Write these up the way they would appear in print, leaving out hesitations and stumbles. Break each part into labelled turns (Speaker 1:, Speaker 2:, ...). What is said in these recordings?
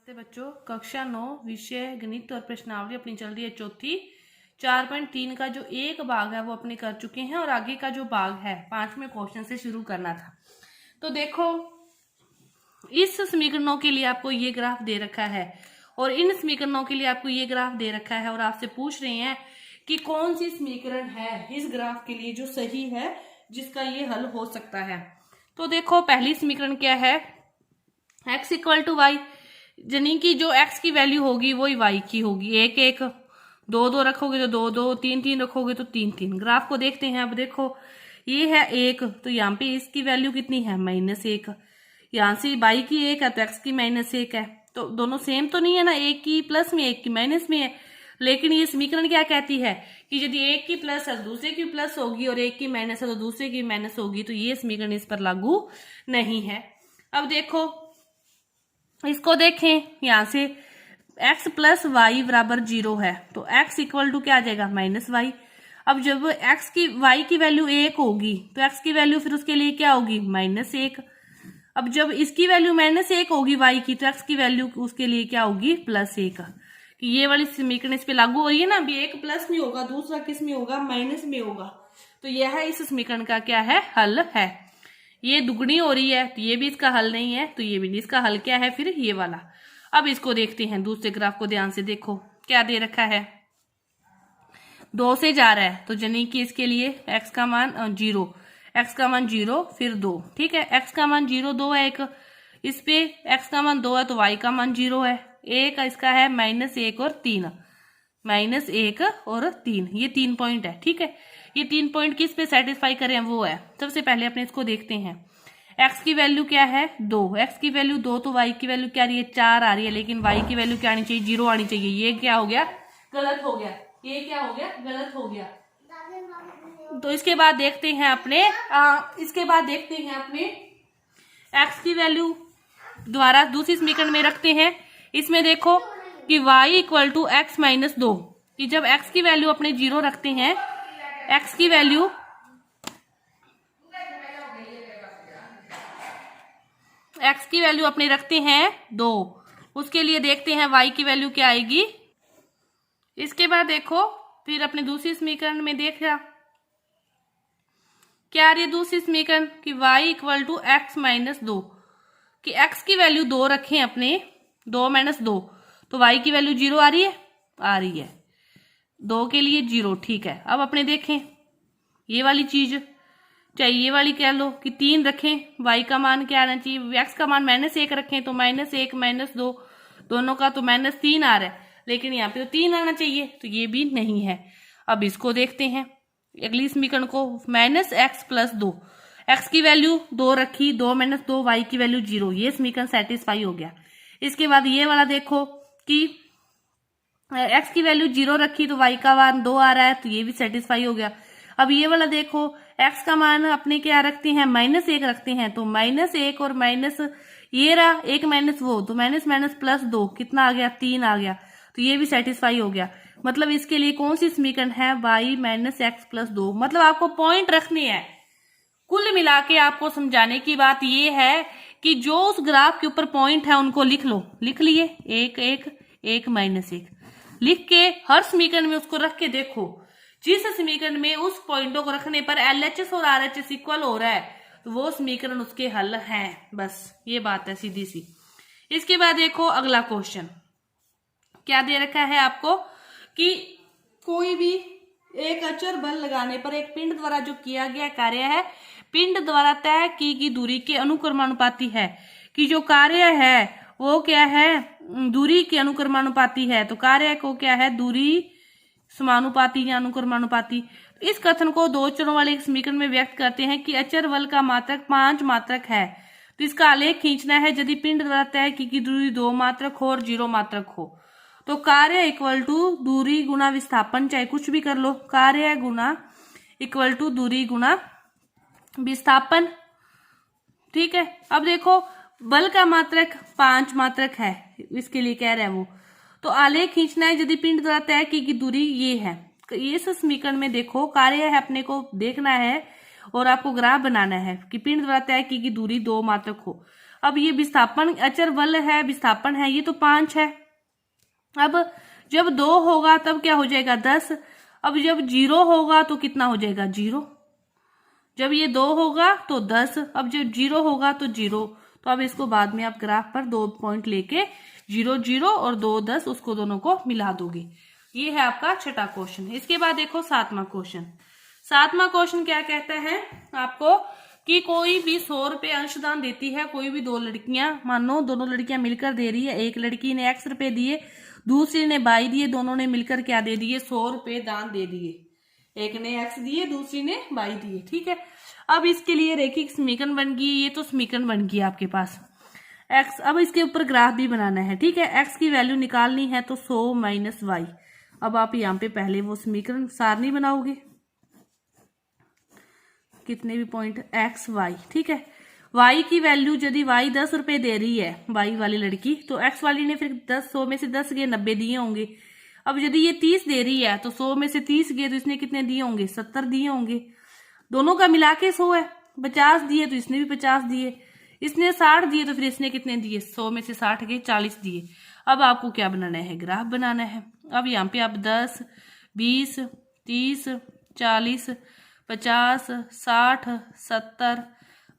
Speaker 1: नमस्ते बच्चों, कक्षा 9 विषय गणित और प्रश्नावली अपनी चल रही है चौथी। 4.3 का जो एक भाग है वो अपने कर चुके हैं और आगे का जो भाग है 5वें क्वेश्चन से शुरू करना था। तो देखो, इस समीकरणों के लिए आपको ये ग्राफ दे रखा है और इन समीकरणों के लिए आपको ये ग्राफ दे रखा है और आपसे पूछ रहे हैं कि कौन सी समीकरण है इस ग्राफ के लिए जो सही है, जिसका ये हल हो सकता है। तो देखो, पहली समीकरण क्या है, x इक्वल टू वाई, यानी कि जो x की वैल्यू होगी वही y की होगी। एक एक, दो दो रखोगे तो दो दो, तीन तीन रखोगे तो तीन तीन। ग्राफ को देखते हैं। अब देखो, ये है एक, तो यहाँ पे इसकी वैल्यू कितनी है, -1। यहाँ से y की एक है तो x की -1 है, तो दोनों सेम तो नहीं है ना, एक की प्लस में एक की माइनस में है। लेकिन ये समीकरण क्या कहती है कि यदि एक की प्लस है तो दूसरे की प्लस होगी और एक की माइनस है तो दूसरे की माइनस होगी, तो ये समीकरण इस पर लागू नहीं है। अब देखो, इसको देखें, यहां से x प्लस वाई बराबर 0 है तो x इक्वल टू क्या आ जाएगा, -y। अब जब y की वैल्यू 1 होगी तो x की वैल्यू फिर उसके लिए क्या होगी, -1। अब जब इसकी वैल्यू -1 होगी y की, तो x की वैल्यू उसके लिए क्या होगी, +1। कि ये वाली समीकरण इस पे लागू हो रही है ना। अभी एक प्लस में होगा, दूसरा किस में होगा, माइनस में होगा। तो यह है इस समीकरण का क्या है, हल है। ये दुगनी हो रही है तो ये भी इसका हल नहीं है, तो ये भी नहीं। इसका हल क्या है फिर, ये वाला। अब इसको देखते हैं, दूसरे ग्राफ को ध्यान से देखो, क्या दे रखा है, 2 से जा रहा है तो यानी कि इसके लिए x का मान 0, x का मान 0 फिर 2, ठीक है। x का मान 0 2 है एक, इस पे x का मान 2 है तो y का मान 0 है। एक इसका है -1 और 3, -1 और 3, ये 3 पॉइंट है, ठीक है। ये 3 पॉइंट किस पे सेटिस्फाई करें, वो है। सबसे पहले अपने इसको देखते हैं। x की वैल्यू क्या है, 2, x की वैल्यू 2, तो y की वैल्यू क्या आ रही है, 4 आ रही है। लेकिन y की वैल्यू क्या आनी चाहिए, 0 आनी चाहिए। ये क्या हो गया, गलत हो गया। ये क्या हो गया, गलत हो गया। तो इसके बाद देखते हैं अपने x की वैल्यू द्वारा दूसरी समीकरण में रखते हैं। इसमें देखो कि y equal to x minus 2, कि जब x की वैल्यू अपने 0 रखते हैं, x की वैल्यू अपने रखते हैं 2, उसके लिए देखते हैं y की वैल्यू क्या आएगी। इसके बाद देखो, फिर अपने दूसरी समीकरण में देखा क्या आ रही है दूसरी समीकरण, कि y equal to x minus 2, कि x की वैल्यू 2 रखें अपने, 2 - 2, तो y की वैल्यू 0 आ रही है, 2 के लिए 0, ठीक है। अब अपने देखें ये वाली चीज, चाहे ये वाली कह लो कि 3 रखें, y का मान क्या आना चाहिए, x का मान -1 रखें तो -1 - 2, दोनों का तो -3 आ रहा है। लेकिन यहाँ पे तो 3 आना चाहिए, तो ये भी नहीं है। अब इसको देखते हैं, अगली समीकरण को, -x + 2, x की वैल्यू 2 रखी, 2 - 2, y की वैल्यू 0, ये समीकरण सेटिस्फाई हो गया। इसके बाद ये वाला देखो कि x की वैल्यू 0 रखी तो y का मान 2 आ रहा है, तो ये भी सेटिस्फाई हो गया। अब ये वाला देखो, x का मान अपने क्या रखते हैं, -1 रखते हैं, तो -1 और माइनस ये रहा, एक माइनस वो, तो माइनस +2 कितना आ गया, 3 आ गया, तो ये भी सेटिस्फाई हो गया। मतलब इसके लिए कौन सी समीकरण है, y - x + 2। मतलब आपको पॉइंट रखने हैं। कुल मिला के आपको समझाने की बात ये है कि जो उस ग्राफ के ऊपर पॉइंट है उनको लिख लो। लिख लिए, 1 1 1 -1 लिख के हर समीकरण में उसको रख के देखो। जिस समीकरण में उस पॉइंटों को रखने पर LHS और RHS इक्वल हो रहा है, तो वो समीकरण उसके हल हैं। बस ये बात है सीधी सी। इसके बाद देखो अगला क्वेश्चन क्या दे रखा है आपको, कि कोई भी एक अचर बल लगाने पर एक पिंड द्वारा जो किया गया कार्य है, पिंड द्वारा तय की गई दूरी के अनुक्रमानुपाती है। कि जो कार्य है वो क्या है, दूरी के अनुक्रमानुपाती है। तो कार्य को क्या है, दूरी समानुपाती या अनुक्रमानुपाती। इस कथन को 2 चरों वाले एक समीकरण में व्यक्त करते हैं कि अचर बल का मात्रक 5 मात्रक है। तो इसका आलेख खींचना है यदि पिंड द्वारा तय की गई दूरी 2 मात्रक हो और 0 मात्रक हो। तो कार्य इक्वल टू दूरी गुना विस्थापन, चाहे कुछ भी कर लो, कार्य गुना इक्वल टू दूरी गुना विस्थापन, ठीक है। अब देखो, बल का मात्रक 5 मात्रक है, इसके लिए कह रहा है वो। तो आलेख खींचना है यदि पिंड द्वारा तय की गई दूरी ये है। इस समीकरण में देखो, कार्य है अपने को देखना है और आपको ग्राफ बनाना है कि पिंड द्वारा तय की गई दूरी 2 मात्रक हो। अब ये विस्थापन अचर बल है, विस्थापन है, ये तो 5 है। अब जब 2 होगा तब क्या हो जाएगा 10। अब जब 0 होगा तो कितना हो जाएगा 0। जब ये 2 होगा तो 10, अब जब 0 होगा तो 0। तो अब इसको बाद में आप ग्राफ पर 2 पॉइंट लेके 0 0 और 2 10 उसको दोनों को मिला दोगे। ये है आपका छठा क्वेश्चन। इसके बाद देखो 7वां क्वेश्चन। 7वां क्वेश्चन क्या कहता है आपको कि कोई भी 100 रुपए अंशदान देती है, कोई भी 2 लड़कियां, मान लो दोनों लड़कियां मिलकर दे रही है, एक लड़की ने x रुपए दिए, दूसरी ने y दिए, दोनों ने मिलकर क्या दे दिए 100 रुपए दान दे दिए। एक ने x दिए, दूसरी ने y दिए, ठीक है। अब इसके लिए रेखिक समीकरण बन गई, ये तो समीकरण बन गई आपके पास x। अब इसके ऊपर ग्राफ भी बनाना है, ठीक है। x की वैल्यू निकालनी है तो 100 माइनस y। अब आप यहाँ पे पहले वो समीकरण सारणी बनाओगे, कितने भी पॉइंट x y, ठीक है। y की वैल्यू यदि y 10 रुपए दे रही है y वाली लड़की, तो x वाली ने फिर 100 में से 10 गए 90 दिए होंगे। अब यदि ये 30 दे रही है तो 100 में से 30 गए तो इसने कितने दिए होंगे 70 दिए होंगे। दोनों का मिला के 100 है। 50 दिए तो इसने भी 50 दिए, इसने 60 दिए तो फिर इसने कितने दिए 100 में से 60 गए 40 दिए। अब आपको क्या बनाना है ग्राफ बनाना है। अब यहाँ पे आप 10 20 30 40 50 60 70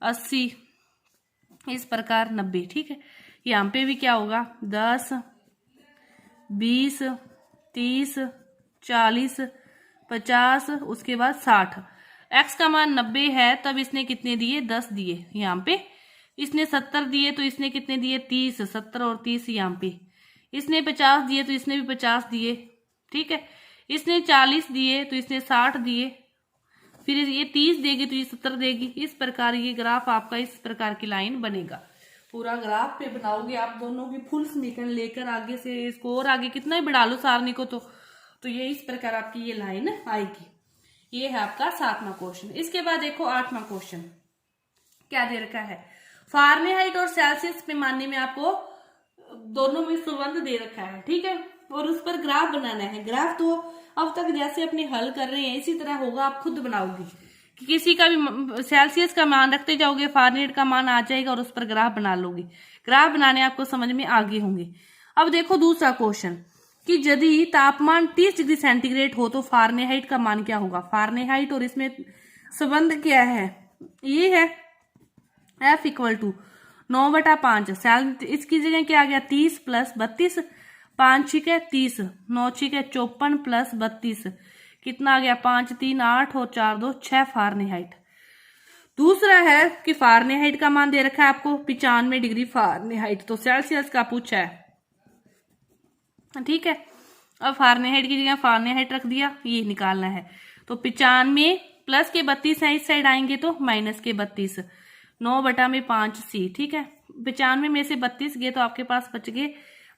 Speaker 1: 80 इस प्रकार 90, ठीक है। यहाँ पे भी क्या होगा 10 20 30 40 50 उसके बाद 60। x का मान 90 है, तब इसने कितने दिए 10 दिए। यहाँ पे इसने 70 दिए तो इसने कितने दिए 30, 70 और 30 यहाँ पे। इसने 50 दिए तो इसने भी 50 दिए, ठीक है। इसने 40 दिए तो इसने 60 दिए, फिर ये 30 देगी तो ये 70 देगी। इस प्रकार ये ग्राफ आपका इस प्रकार की लाइन बनेगा। पूरा ग्राफ पे बनाओगे आप दोनों की फुल समीकरण लेकर आगे से इसको और आगे कितना ही बढ़ा लो सारणी को तो ये इस प्रकार आपकी ये लाइन आएगी। ये है आपका 7वां क्वेश्चन। इसके बाद देखो 8वां क्वेश्चन क्या दे रखा है। फारेनहाइट और सेल्सियस पैमाने में आपको दोनों में संबंध दे रखा है, ठीक है, और उस पर ग्राफ बनाना है। ग्राफ तो अब तक जैसे अपने हल कर रहे हैं इसी तरह होगा, आप खुद बनाओगे कि किसी का भी सेल्सियस का मान रखते जाओगे, फारेनहाइट का मान आ जाएगा और उस पर ग्राफ बना लोगे। ग्राफ बनाने आपको समझ में आगे होंगे। अब देखो दूसरा क्वेश्चन कि यदि तापमान 30 डिग्री सेंटीग्रेड हो तो फारेनहाइट का मान क्या होगा। फारेनहाइट और इसमें संबंध क्या है, ये है F = 9/5। इसकी जगह क्या आ गया 30 + 32, 5 × 30, 9 × 54 + 32 कितना आ गया 5 3 8 और 4 2 6 फारेनहाइट। दूसरा है कि फारेनहाइट का मान दे रखा है आपको 95 डिग्री फारेनहाइट, तो सेल्सियस का पूछा है, ठीक है। अब फारेनहाइट की जगह फारेनहाइट रख दिया, ये निकालना है। तो 95 प्लस के 32 है, इस साइड आएंगे तो माइनस के 32, 9/5c, ठीक है। 95 में से 32 गए तो आपके पास बच गए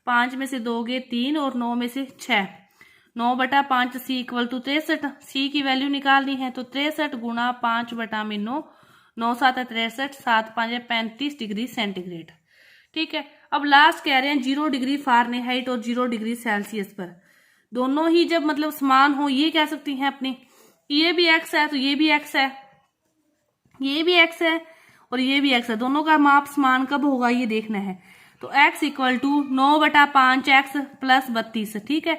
Speaker 1: 5 में से 2 गए 3 और 9 में से 6, 9/5c = 63। c की वैल्यू निकालनी है तो 63 × 5/9, 9 7 63, 7 5 35 डिग्री सेंटीग्रेड, ठीक है। अब लास्ट कह रहे हैं 0 डिग्री फारेनहाइट और 0 डिग्री सेल्सियस पर दोनों ही जब मतलब समान हो, ये कह सकती हैं अपनी ये भी x है तो ये भी x है, ये भी x है और ये भी x है, दोनों का माप समान कब होगा ये देखना है। तो x = 9/5x + 32, ठीक है।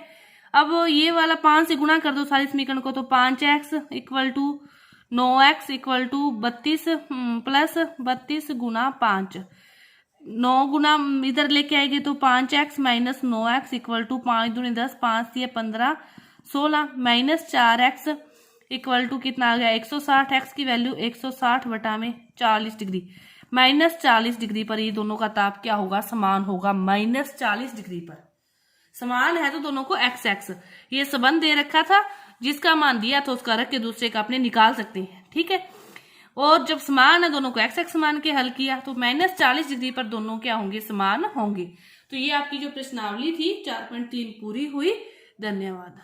Speaker 1: अब ये वाला 5 से गुणा कर दो सारी समीकरण को, तो 5x = 9x = 32 प्लस 32 × 5, 9 गुना इधर लेके आएंगे तो 5x - 9x = 5 दूनी 10, 5 × 15 16 - 4x = कितना आ गया 160। x की वैल्यू 160/40 डिग्री, -40 डिग्री पर ये दोनों का ताप क्या होगा समान होगा, -40 डिग्री पर समान है तो दोनों को x ये संबंध दे रखा था, जिसका मान दिया तो उसका रख के दूसरे का अपने निकाल सकते हैं, ठीक है। और जब समान है दोनों को x मान के हल किया तो -40 डिग्री पर दोनों क्या होंगे समान होंगे। तो ये आपकी जो प्रश्नावली थी 4.3 पूरी हुई। धन्यवाद।